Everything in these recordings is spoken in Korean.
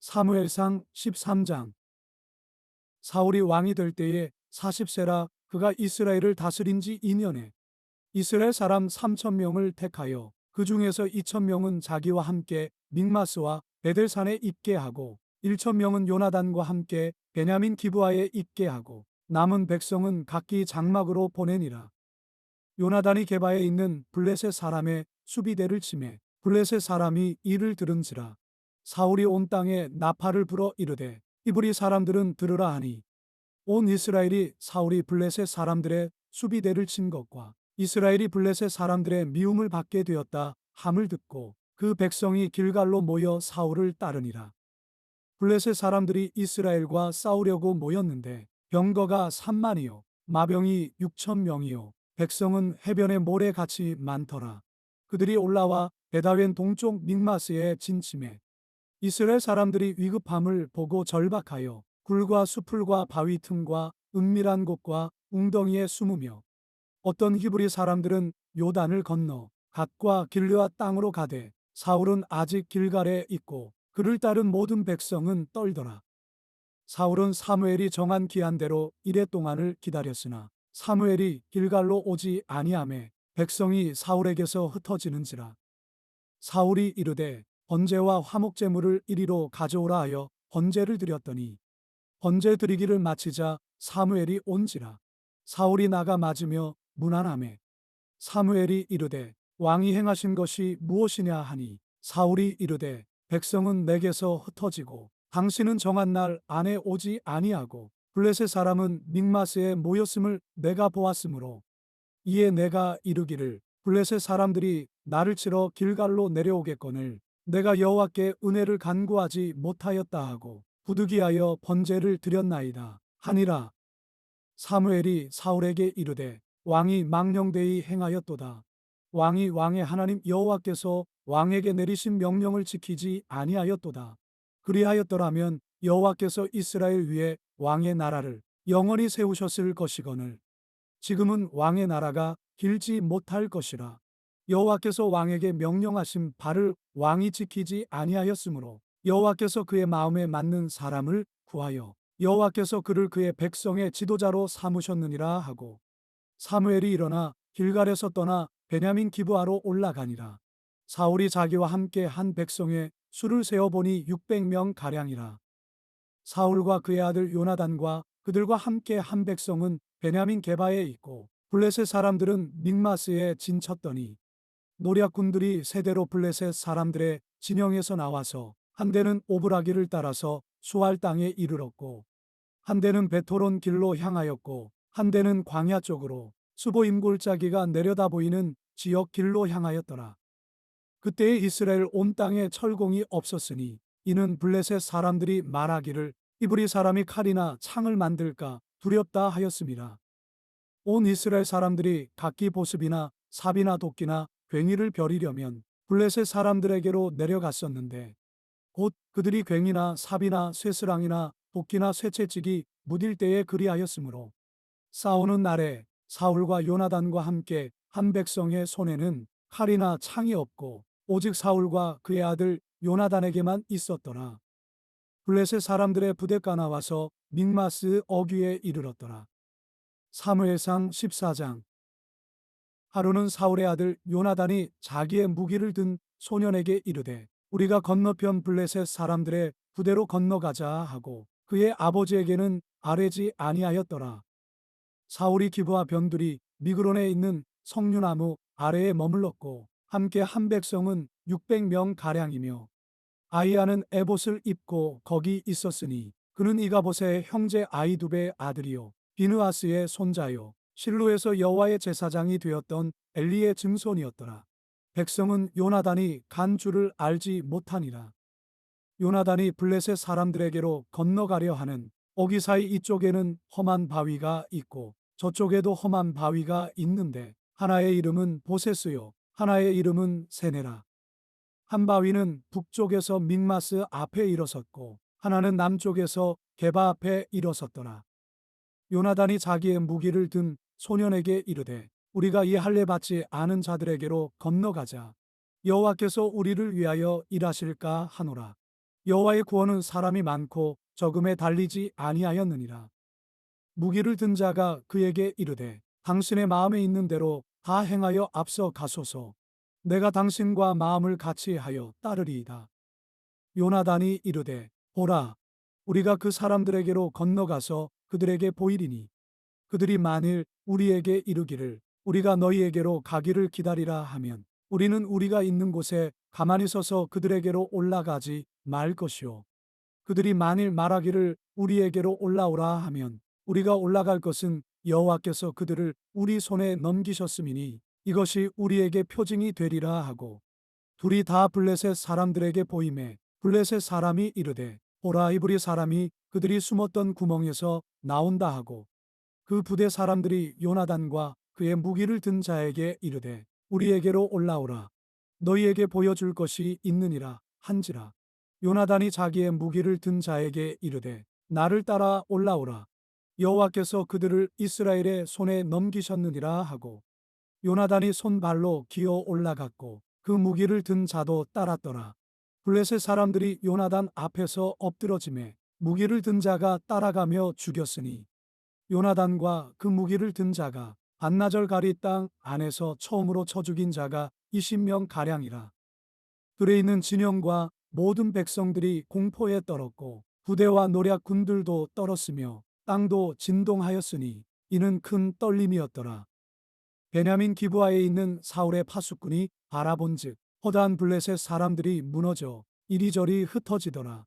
사무엘상 13장. 사울이 왕이 될 때에 40세라 그가 이스라엘을 다스린 지 2년에 이스라엘 사람 3,000명을 택하여 그 중에서 2,000명은 자기와 함께 믹마스와 베델산에 있게 하고 1,000명은 요나단과 함께 베냐민 기브아에 있게 하고 남은 백성은 각기 장막으로 보내니라. 요나단이 게바에 있는 블레셋 사람의 수비대를 치매 블레셋 사람이 이를 들은지라. 사울이 온 땅에 나팔을 불어 이르되 이브리 사람들은 들으라 하니 온 이스라엘이 사울이 블레셋 사람들의 수비대를 친 것과 이스라엘이 블레셋 사람들의 미움을 받게 되었다 함을 듣고 그 백성이 길갈로 모여 사울을 따르니라. 블레셋 사람들이 이스라엘과 싸우려고 모였는데 병거가 3만이요 마병이 6,000명이요 백성은 해변의 모래같이 많더라. 그들이 올라와 베다웬 동쪽 믹마스에 진침해 이스라엘 사람들이 위급함을 보고 절박하여 굴과 수풀과 바위 틈과 은밀한 곳과 웅덩이에 숨으며 어떤 히브리 사람들은 요단을 건너 갓과 길르앗 땅으로 가되 사울은 아직 길갈에 있고 그를 따른 모든 백성은 떨더라. 사울은 사무엘이 정한 기한대로 이레 동안을 기다렸으나 사무엘이 길갈로 오지 아니하매 백성이 사울에게서 흩어지는지라. 사울이 이르되 번제와 화목제물을 이리로 가져오라 하여 번제를 드렸더니 번제 드리기를 마치자 사무엘이 온지라. 사울이 나가 맞으며 문안하매 사무엘이 이르되 왕이 행하신 것이 무엇이냐 하니 사울이 이르되 백성은 내게서 흩어지고 당신은 정한 날 안에 오지 아니하고 블레셋 사람은 믹마스에 모였음을 내가 보았으므로 이에 내가 이르기를 블레셋 사람들이 나를 치러 길갈로 내려오겠거늘 내가 여호와께 은혜를 간구하지 못하였다 하고 부득이하여 번제를 드렸나이다 하니라. 사무엘이 사울에게 이르되 왕이 망령되이 행하였도다. 왕이 왕의 하나님 여호와께서 왕에게 내리신 명령을 지키지 아니하였도다. 그리하였더라면 여호와께서 이스라엘 위에 왕의 나라를 영원히 세우셨을 것이거늘 지금은 왕의 나라가 길지 못할 것이라. 여호와께서 왕에게 명령하신 바를 왕이 지키지 아니하였으므로 여호와께서 그의 마음에 맞는 사람을 구하여 여호와께서 그를 그의 백성의 지도자로 삼으셨느니라 하고 사무엘이 일어나 길갈에서 떠나 베냐민 기브아로 올라가니라. 사울이 자기와 함께 한 백성의 수를 세어보니 600명 가량이라. 사울과 그의 아들 요나단과 그들과 함께 한 백성은 베냐민 게바에 있고 블레셋 사람들은 믹마스에 진쳤더니 노략군들이 세대로 블레셋 사람들의 진영에서 나와서 한 대는 오브라기를 따라서 수알 땅에 이르렀고 한 대는 베토론 길로 향하였고 한 대는 광야 쪽으로 수보임 골짜기가 내려다 보이는 지역 길로 향하였더라. 그때에 이스라엘 온 땅에 철공이 없었으니 이는 블레셋 사람들이 말하기를 이브리 사람이 칼이나 창을 만들까 두렵다 하였음이라. 온 이스라엘 사람들이 각기 보습이나 삽이나 도끼나 괭이를 벼리려면 블레셋 사람들에게로 내려갔었는데 곧 그들이 괭이나 삽이나 쇠스랑이나 도끼나 쇠채찍이 무딜 때에 그리하였으므로 싸우는 날에 사울과 요나단과 함께 한 백성의 손에는 칼이나 창이 없고 오직 사울과 그의 아들 요나단에게만 있었더라. 블레셋 사람들의 부대가 나와서 믹마스 어귀에 이르렀더라. 사무엘상 14장. 하루는 사울의 아들 요나단이 자기의 무기를 든 소년에게 이르되 우리가 건너편 블레셋 사람들의 부대로 건너가자 하고 그의 아버지에게는 아뢰지 아니하였더라. 사울이 기브아 변두리 미그론에 있는 석류나무 아래에 머물렀고 함께 한 백성은 600명 가량이며 아이야는 에봇을 입고 거기 있었으니 그는 이가봇의 형제 아이두베의 아들이요 비느하스의 손자요 실로에서 여호와의 제사장이 되었던 엘리의 증손이었더라. 백성은 요나단이 간 줄을 알지 못하니라. 요나단이 블레셋 사람들에게로 건너가려 하는 오기 사이 이쪽에는 험한 바위가 있고 저쪽에도 험한 바위가 있는데 하나의 이름은 보세스요 하나의 이름은 세네라. 한 바위는 북쪽에서 믹마스 앞에 일어섰고 하나는 남쪽에서 게바 앞에 일어섰더라. 요나단이 자기의 무기를 든 소년에게 이르되 우리가 이 할례 받지 않은 자들에게로 건너가자. 여호와께서 우리를 위하여 일하실까 하노라. 여호와의 구원은 사람이 많고 적음에 달리지 아니하였느니라. 무기를 든 자가 그에게 이르되 당신의 마음에 있는 대로 다 행하여 앞서 가소서. 내가 당신과 마음을 같이 하여 따르리이다. 요나단이 이르되 보라, 우리가 그 사람들에게로 건너가서 그들에게 보이리니 그들이 만일 우리에게 이르기를 우리가 너희에게로 가기를 기다리라 하면 우리는 우리가 있는 곳에 가만히 서서 그들에게로 올라가지 말 것이요. 그들이 만일 말하기를 우리에게로 올라오라 하면 우리가 올라갈 것은 여호와께서 그들을 우리 손에 넘기셨음이니 이것이 우리에게 표징이 되리라 하고, 둘이 다 블레셋 사람들에게 보이매 블레셋 사람이 이르되 보라, 이브리 사람이 그들이 숨었던 구멍에서 나온다 하고, 그 부대 사람들이 요나단과 그의 무기를 든 자에게 이르되 우리에게로 올라오라, 너희에게 보여줄 것이 있느니라 한지라. 요나단이 자기의 무기를 든 자에게 이르되 나를 따라 올라오라, 여호와께서 그들을 이스라엘의 손에 넘기셨느니라 하고, 요나단이 손발로 기어 올라갔고 그 무기를 든 자도 따랐더라. 블레셋 사람들이 요나단 앞에서 엎드러지매 무기를 든 자가 따라가며 죽였으니 요나단과 그 무기를 든 자가 반나절 가리 땅 안에서 처음으로 쳐 죽인 자가 20명 가량이라. 들에 있는 진영과 모든 백성들이 공포에 떨었고 부대와 노략 군들도 떨었으며 땅도 진동하였으니 이는 큰 떨림이었더라. 베냐민 기브아에 있는 사울의 파수꾼이 바라본즉 허다한 블레셋 사람들이 무너져 이리저리 흩어지더라.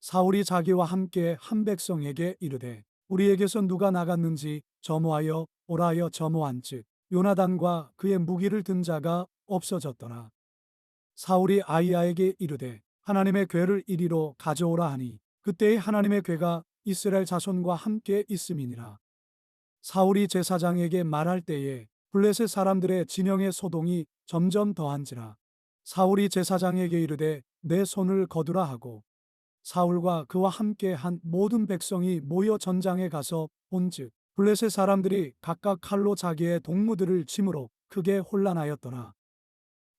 사울이 자기와 함께 한 백성에게 이르되 우리에게서 누가 나갔는지 점호하여 오라 하여 점호한즉 요나단과 그의 무기를 든 자가 없어졌더라. 사울이 아이야에게 이르되 하나님의 궤를 이리로 가져오라 하니 그때의 하나님의 궤가 이스라엘 자손과 함께 있음이니라. 사울이 제사장에게 말할 때에 블레셋 사람들의 진영의 소동이 점점 더한지라. 사울이 제사장에게 이르되 내 손을 거두라 하고, 사울과 그와 함께 한 모든 백성이 모여 전장에 가서 본즉 블레셋 사람들이 각각 칼로 자기의 동무들을 침으로 크게 혼란하였더라.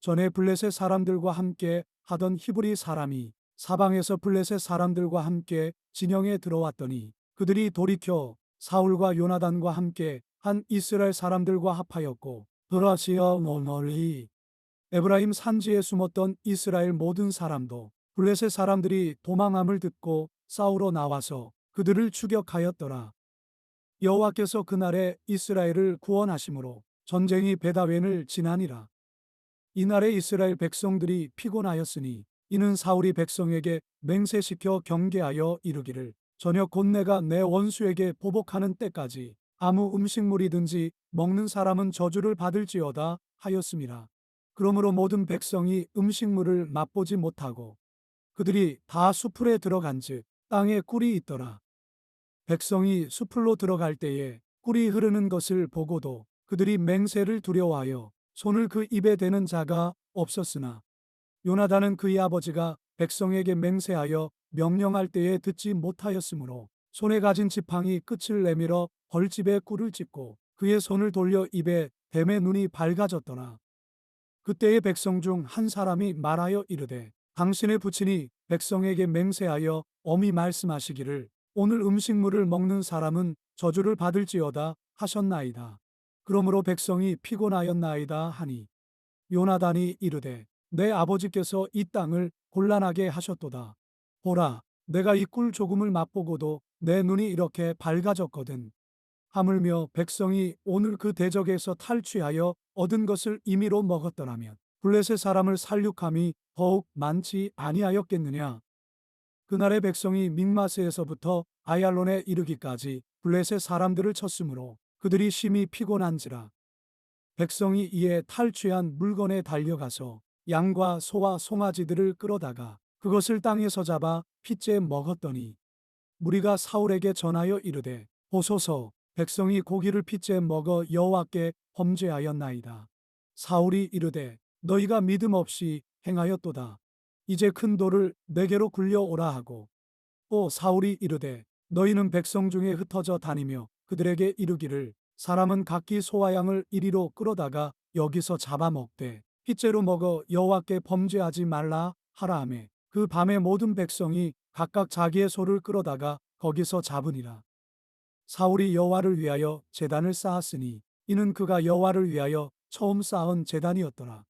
전에 블레셋 사람들과 함께 하던 히브리 사람이 사방에서 블레셋 사람들과 함께 진영에 들어왔더니 그들이 돌이켜 사울과 요나단과 함께 한 이스라엘 사람들과 합하였고, 브라시어 멀리 에브라임 산지에 숨었던 이스라엘 모든 사람도 블레셋 사람들이 도망함을 듣고 싸우러 나와서 그들을 추격하였더라. 여호와께서 그날에 이스라엘을 구원하심으로 전쟁이 베다웬을 지나니라. 이날에 이스라엘 백성들이 피곤하였으니 이는 사울이 백성에게 맹세시켜 경계하여 이르기를 저녁 곧 내가 내 원수에게 보복하는 때까지 아무 음식물이든지 먹는 사람은 저주를 받을지어다 하였음이라. 그러므로 모든 백성이 음식물을 맛보지 못하고 그들이 다 수풀에 들어간즉 땅에 꿀이 있더라. 백성이 수풀로 들어갈 때에 꿀이 흐르는 것을 보고도 그들이 맹세를 두려워하여 손을 그 입에 대는 자가 없었으나 요나단은 그의 아버지가 백성에게 맹세하여 명령할 때에 듣지 못하였으므로 손에 가진 지팡이 끝을 내밀어 벌집에 꿀을 찝고 그의 손을 돌려 입에 뱀의 눈이 밝아졌더라. 그때의 백성 중 한 사람이 말하여 이르되 당신의 부친이 백성에게 맹세하여 엄히 말씀하시기를 오늘 음식물을 먹는 사람은 저주를 받을지어다 하셨나이다. 그러므로 백성이 피곤하였나이다 하니 요나단이 이르되 내 아버지께서 이 땅을 곤란하게 하셨도다. 보라, 내가 이 꿀 조금을 맛보고도 내 눈이 이렇게 밝아졌거든. 하물며 백성이 오늘 그 대적에서 탈취하여 얻은 것을 임의로 먹었더라면 블레셋 사람을 살육함이 더욱 많지 아니하였겠느냐. 그날의 백성이 믹마스에서부터 아얄론에 이르기까지 블레셋 사람들을 쳤으므로 그들이 심히 피곤한지라. 백성이 이에 탈취한 물건에 달려가서 양과 소와 송아지들을 끌어다가 그것을 땅에서 잡아 핏째 먹었더니 무리가 사울에게 전하여 이르되 보소서, 백성이 고기를 핏째 먹어 여호와께 범죄하였나이다. 사울이 이르되 너희가 믿음 없이 행하였도다. 이제 큰 돌을 내게로 굴려오라 하고, 또 사울이 이르되 너희는 백성 중에 흩어져 다니며 그들에게 이르기를 사람은 각기 소와 양을 이리로 끌어다가 여기서 잡아먹되 핏째로 먹어 여호와께 범죄하지 말라 하라 하매 그 밤에 모든 백성이 각각 자기의 소를 끌어다가 거기서 잡으니라. 사울이 여호와를 위하여 제단을 쌓았으니 이는 그가 여호와를 위하여 처음 쌓은 제단이었더라.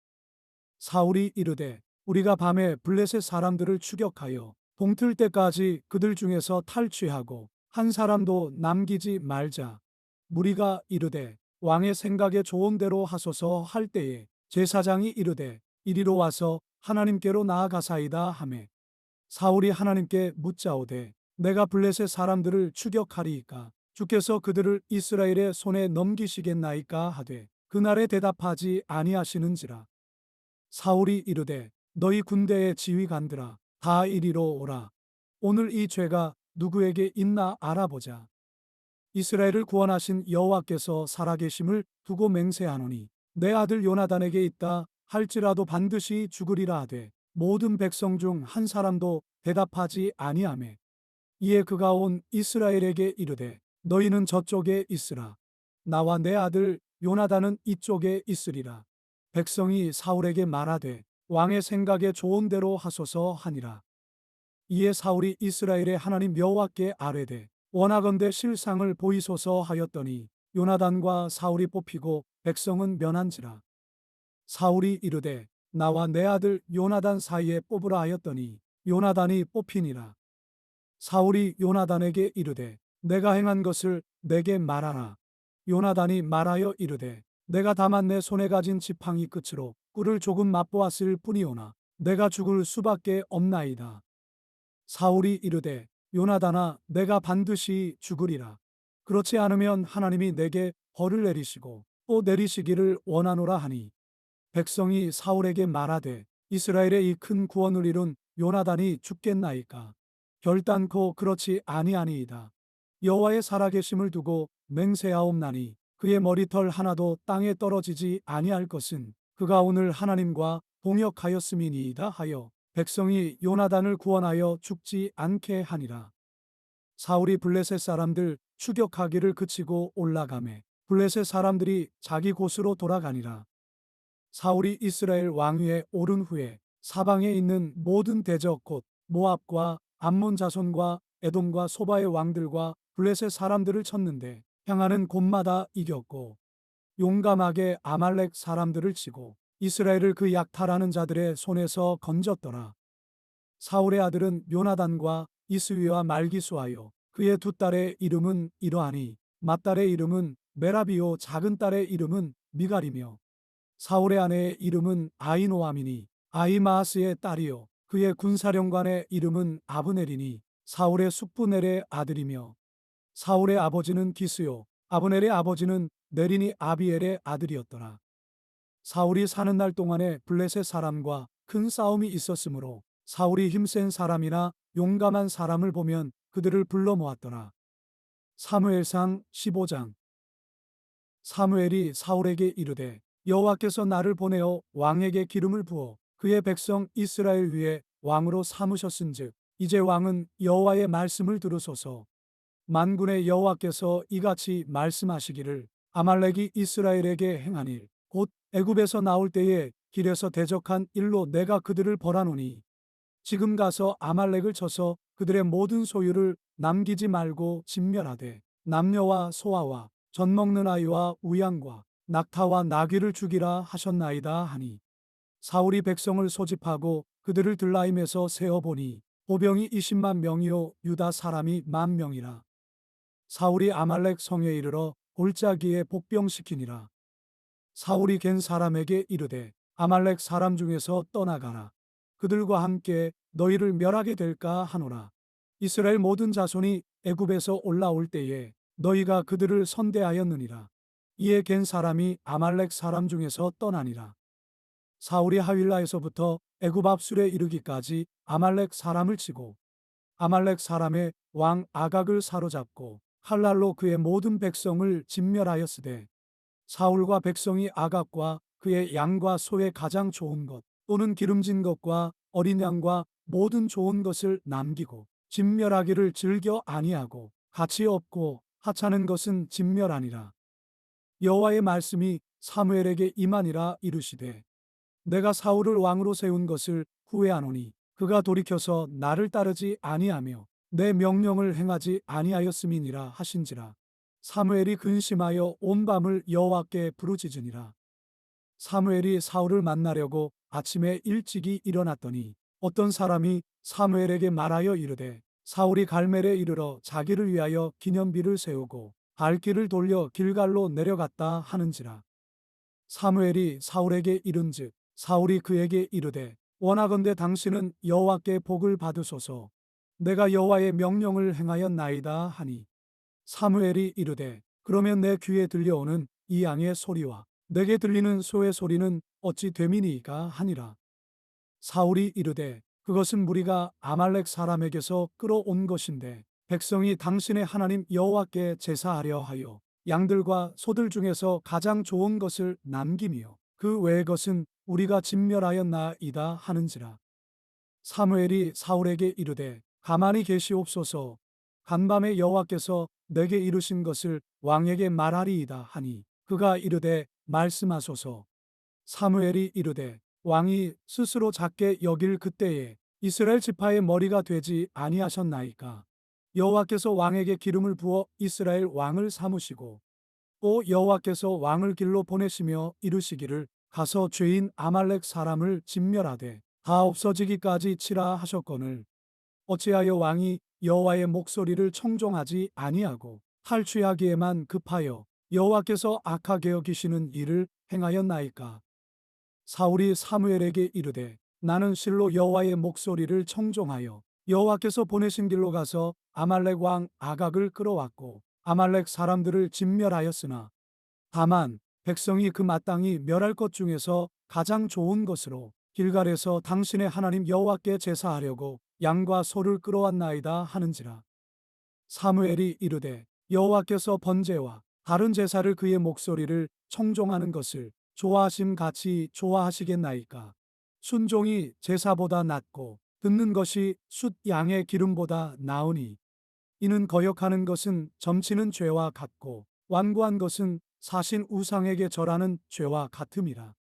사울이 이르되 우리가 밤에 블레셋 사람들을 추격하여 동틀 때까지 그들 중에서 탈취하고 한 사람도 남기지 말자. 무리가 이르되 왕의 생각에 좋은 대로 하소서 할 때에 제사장이 이르되 이리로 와서 하나님께로 나아가사이다 하매 사울이 하나님께 묻자오되 내가 블레셋 사람들을 추격하리이까 주께서 그들을 이스라엘의 손에 넘기시겠나이까 하되 그날에 대답하지 아니하시는지라. 사울이 이르되 너희 군대의 지휘관들아 다 이리로 오라. 오늘 이 죄가 누구에게 있나 알아보자. 이스라엘을 구원하신 여호와께서 살아계심을 두고 맹세하노니 내 아들 요나단에게 있다 할지라도 반드시 죽으리라 하되 모든 백성 중 한 사람도 대답하지 아니하매 이에 그가 온 이스라엘에게 이르되 너희는 저쪽에 있으라. 나와 내 아들 요나단은 이쪽에 있으리라. 백성이 사울에게 말하되 왕의 생각에 좋은 대로 하소서 하니라. 이에 사울이 이스라엘의 하나님 여호와께 아뢰되 원하건대 실상을 보이소서 하였더니 요나단과 사울이 뽑히고 백성은 면한지라. 사울이 이르되 나와 내 아들 요나단 사이에 뽑으라 하였더니 요나단이 뽑히니라. 사울이 요나단에게 이르되 내가 행한 것을 내게 말하라. 요나단이 말하여 이르되 내가 다만 내 손에 가진 지팡이 끝으로 꿀을 조금 맛보았을 뿐이오나 내가 죽을 수밖에 없나이다. 사울이 이르되 요나단아 내가 반드시 죽으리라. 그렇지 않으면 하나님이 내게 벌을 내리시고 또 내리시기를 원하노라 하니 백성이 사울에게 말하되 이스라엘의 이 큰 구원을 이룬 요나단이 죽겠나이까. 결단코 그렇지 아니하니이다. 여호와의 살아계심을 두고 맹세하옵나니 그의 머리털 하나도 땅에 떨어지지 아니할 것은 그가 오늘 하나님과 동역하였음이니이다 하여 백성이 요나단을 구원하여 죽지 않게 하니라. 사울이 블레셋 사람들 추격하기를 그치고 올라가매 블레셋 사람들이 자기 곳으로 돌아가니라. 사울이 이스라엘 왕위에 오른 후에 사방에 있는 모든 대적 곧 모압과 암몬 자손과 에돔과 소바의 왕들과 블레셋 사람들을 쳤는데 향하는 곳마다 이겼고 용감하게 아말렉 사람들을 치고 이스라엘을 그 약탈하는 자들의 손에서 건졌더라. 사울의 아들은 요나단과 이스위와 말기수하여 그의 두 딸의 이름은 이러하니 맏딸의 이름은 메라비요 작은 딸의 이름은 미갈이며 사울의 아내의 이름은 아이노아미니 아이마아스의 딸이요 그의 군사령관의 이름은 아브넬이니 사울의 숙부넬의 아들이며 사울의 아버지는 기스요 아브넬의 아버지는 네린이 아비엘의 아들이었더라. 사울이 사는 날 동안에 블레셋 사람과 큰 싸움이 있었으므로 사울이 힘센 사람이나 용감한 사람을 보면 그들을 불러 모았더라. 사무엘상 15장. 사무엘이 사울에게 이르되 여호와께서 나를 보내어 왕에게 기름을 부어 그의 백성 이스라엘 위에 왕으로 삼으셨은즉 이제 왕은 여호와의 말씀을 들으소서. 만군의 여호와께서 이같이 말씀하시기를 아말렉이 이스라엘에게 행한 일 곧 애굽에서 나올 때에 길에서 대적한 일로 내가 그들을 벌하노니 지금 가서 아말렉을 쳐서 그들의 모든 소유를 남기지 말고 진멸하되 남녀와 소아와 젖 먹는 아이와 우양과 낙타와 나귀를 죽이라 하셨나이다 하니 사울이 백성을 소집하고 그들을 들라임에서 세어보니 보병이 20만 명이요 유다 사람이 10,000명이라. 사울이 아말렉 성에 이르러 골짜기에 복병시키니라. 사울이 갠 사람에게 이르되 아말렉 사람 중에서 떠나가라. 그들과 함께 너희를 멸하게 될까 하노라. 이스라엘 모든 자손이 애굽에서 올라올 때에 너희가 그들을 선대하였느니라. 이에 갠 사람이 아말렉 사람 중에서 떠나니라. 사울이 하윌라에서부터 애굽 앞술에 이르기까지 아말렉 사람을 치고 아말렉 사람의 왕 아각을 사로잡고 칼날로 그의 모든 백성을 진멸하였으되 사울과 백성이 아각과 그의 양과 소의 가장 좋은 것 또는 기름진 것과 어린 양과 모든 좋은 것을 남기고 진멸하기를 즐겨 아니하고 가치 없고 하찮은 것은 진멸하니라. 여호와의 말씀이 사무엘에게 임하니라 이르시되 내가 사울을 왕으로 세운 것을 후회하노니 그가 돌이켜서 나를 따르지 아니하며 내 명령을 행하지 아니하였음이니라 하신지라. 사무엘이 근심하여 온 밤을 여호와께 부르짖으니라. 사무엘이 사울을 만나려고 아침에 일찍이 일어났더니 어떤 사람이 사무엘에게 말하여 이르되 사울이 갈멜에 이르러 자기를 위하여 기념비를 세우고 발길을 돌려 길갈로 내려갔다 하는지라. 사무엘이 사울에게 이른즉 사울이 그에게 이르되 원하건대 당신은 여호와께 복을 받으소서. 내가 여호와의 명령을 행하였나이다 하니 사무엘이 이르되 그러면 내 귀에 들려오는 이 양의 소리와 내게 들리는 소의 소리는 어찌 됨이니이까 하니라. 사울이 이르되 그것은 무리가 아말렉 사람에게서 끌어온 것인데 백성이 당신의 하나님 여호와께 제사하려 하여 양들과 소들 중에서 가장 좋은 것을 남기며 그 외의 것은 우리가 진멸하였나이다 하는지라. 사무엘이 사울에게 이르되 가만히 계시옵소서. 간밤에 여호와께서 내게 이르신 것을 왕에게 말하리이다 하니 그가 이르되 말씀하소서. 사무엘이 이르되 왕이 스스로 작게 여길 그때에 이스라엘 지파의 머리가 되지 아니하셨나이까. 여호와께서 왕에게 기름을 부어 이스라엘 왕을 삼으시고 또 여호와께서 왕을 길로 보내시며 이르시기를 가서 죄인 아말렉 사람을 진멸하되 다 없어지기까지 치라 하셨거늘 어찌하여 왕이 여호와의 목소리를 청종하지 아니하고 탈취하기에만 급하여 여호와께서 악하게 여기시는 일을 행하였나이까. 사울이 사무엘에게 이르되 나는 실로 여호와의 목소리를 청종하여 여호와께서 보내신 길로 가서 아말렉 왕 아각을 끌어왔고 아말렉 사람들을 진멸하였으나 다만 백성이 그 마땅히 멸할 것 중에서 가장 좋은 것으로 길갈에서 당신의 하나님 여호와께 제사하려고 양과 소를 끌어왔나이다 하는지라. 사무엘이 이르되 여호와께서 번제와 다른 제사를 그의 목소리를 청종하는 것을 좋아하심 같이 좋아하시겠나이까. 순종이 제사보다 낫고 듣는 것이 숫 양의 기름보다 나으니 이는 거역하는 것은 점치는 죄와 같고 완고한 것은 사신 우상에게 절하는 죄와 같음이라.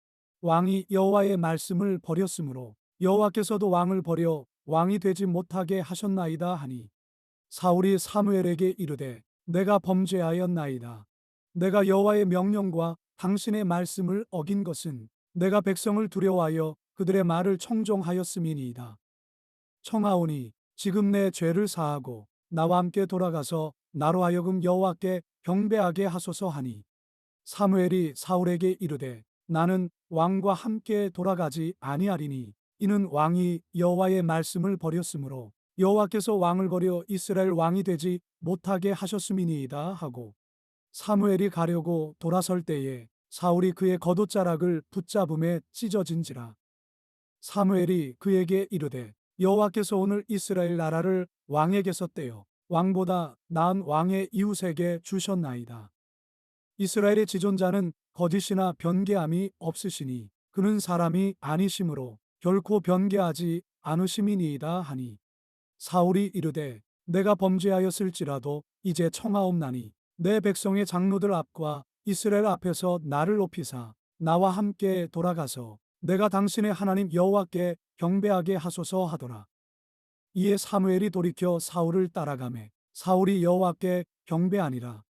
왕이 여호와의 말씀을 버렸으므로 여호와께서도 왕을 버려 왕이 되지 못하게 하셨나이다 하니 사울이 사무엘에게 이르되 내가 범죄하였나이다. 내가 여호와의 명령과 당신의 말씀을 어긴 것은 내가 백성을 두려워하여 그들의 말을 청종하였음이니이다. 청하오니 지금 내 죄를 사하고 나와 함께 돌아가서 나로 하여금 여호와께 경배하게 하소서 하니 사무엘이 사울에게 이르되 나는 왕과 함께 돌아가지 아니하리니 이는 왕이 여호와의 말씀을 버렸으므로 여호와께서 왕을 버려 이스라엘 왕이 되지 못하게 하셨음이니이다 하고 사무엘이 가려고 돌아설 때에 사울이 그의 겉옷자락을 붙잡음에 찢어진지라. 사무엘이 그에게 이르되 여호와께서 오늘 이스라엘 나라를 왕에게서 떼어 왕보다 나은 왕의 이웃에게 주셨나이다. 이스라엘의 지존자는 거짓이나 변개함이 없으시니 그는 사람이 아니시므로 결코 변개하지 않으심이니이다 하니 사울이 이르되 내가 범죄하였을지라도 이제 청하옵나니 내 백성의 장로들 앞과 이스라엘 앞에서 나를 높이사 나와 함께 돌아가서 내가 당신의 하나님 여호와께 경배하게 하소서 하더라. 이에 사무엘이 돌이켜 사울을 따라가매 사울이 여호와께 경배하니라.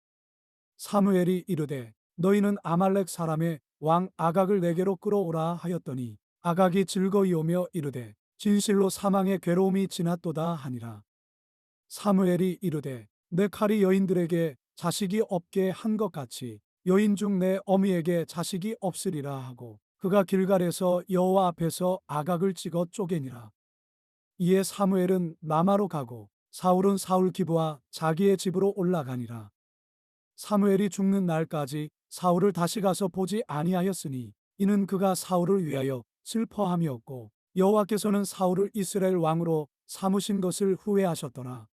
사무엘이 이르되 너희는 아말렉 사람의 왕 아각을 내게로 끌어오라 하였더니 아각이 즐거이 오며 이르되 진실로 사망의 괴로움이 지났도다 하니라. 사무엘이 이르되 내 칼이 여인들에게 자식이 없게 한 것 같이 여인 중 내 어미에게 자식이 없으리라 하고 그가 길갈에서 여호와 앞에서 아각을 찍어 쪼개니라. 이에 사무엘은 라마로 가고 사울은 사울 기브와 자기의 집으로 올라가니라. 사무엘이 죽는 날까지 사울을 다시 가서 보지 아니하였으니 이는 그가 사울을 위하여 슬퍼함이었고 여호와께서는 사울을 이스라엘 왕으로 삼으신 것을 후회하셨더라.